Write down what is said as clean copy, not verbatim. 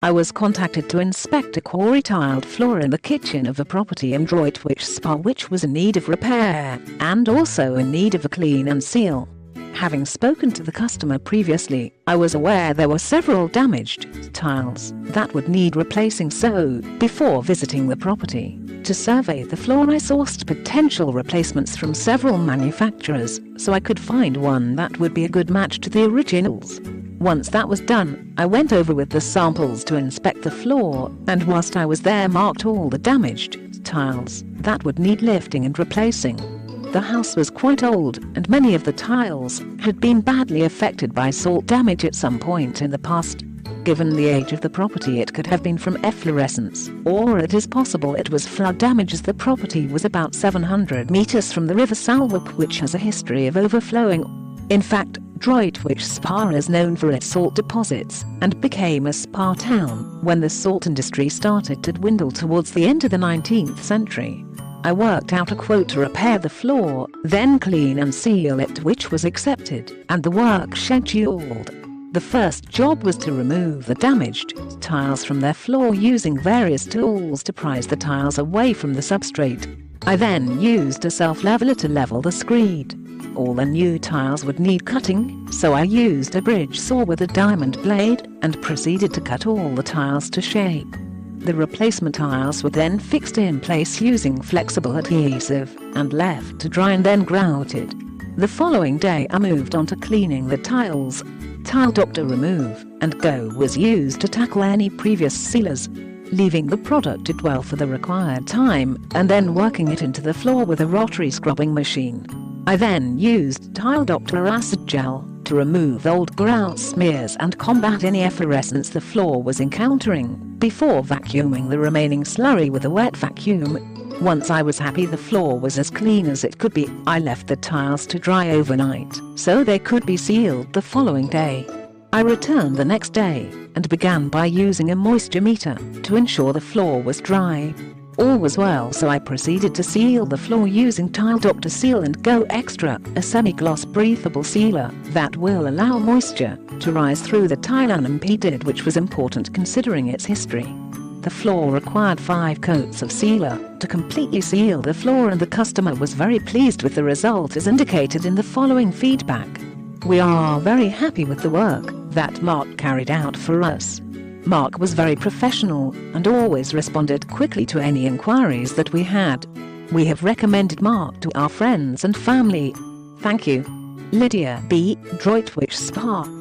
I was contacted to inspect a quarry tiled floor in the kitchen of a property in Droitwich Spa which was in need of repair and also in need of a clean and seal. Having spoken to the customer previously, I was aware there were several damaged tiles that would need replacing, so before visiting the property to survey the floor, I sourced potential replacements from several manufacturers so I could find one that would be a good match to the originals. Once that was done, I went over with the samples to inspect the floor, and whilst I was there marked all the damaged tiles that would need lifting and replacing. The house was quite old and many of the tiles had been badly affected by salt damage at some point in the past. Given the age of the property, it could have been from efflorescence, or it is possible it was flood damage, as the property was about 700 meters from the River Salwarpe, which has a history of overflowing. In fact, Droitwich Spa is known for its salt deposits and became a spa town when the salt industry started to dwindle towards the end of the 19th century. I worked out a quote to repair the floor, then clean and seal it, which was accepted, and the work scheduled. The first job was to remove the damaged tiles from their floor using various tools to prise the tiles away from the substrate. I then used a self-leveler to level the screed. All the new tiles would need cutting, so I used a bridge saw with a diamond blade and proceeded to cut all the tiles to shape. The replacement tiles were then fixed in place using flexible adhesive and left to dry and then grouted. The following day I moved on to cleaning the tiles. Tile Doctor Remove and Go was used to tackle any previous sealers, leaving the product to dwell for the required time and then working it into the floor with a rotary scrubbing machine. I then used Tile Doctor Acid Gel to remove old grout smears and combat any efflorescence the floor was encountering, before vacuuming the remaining slurry with a wet vacuum. Once I was happy the floor was as clean as it could be, I left the tiles to dry overnight so they could be sealed the following day. I returned the next day and began by using a moisture meter to ensure the floor was dry. All was well, so I proceeded to seal the floor using Tile Doctor Seal and Go Extra, a semi-gloss breathable sealer that will allow moisture to rise through the tile unimpeded, which was important considering its history. The floor required 5 coats of sealer to completely seal the floor, and the customer was very pleased with the result as indicated in the following feedback. We are very happy with the work that Mark carried out for us. Mark was very professional and always responded quickly to any inquiries that we had. We have recommended Mark to our friends and family. Thank you. Lydia B. Droitwich Spa.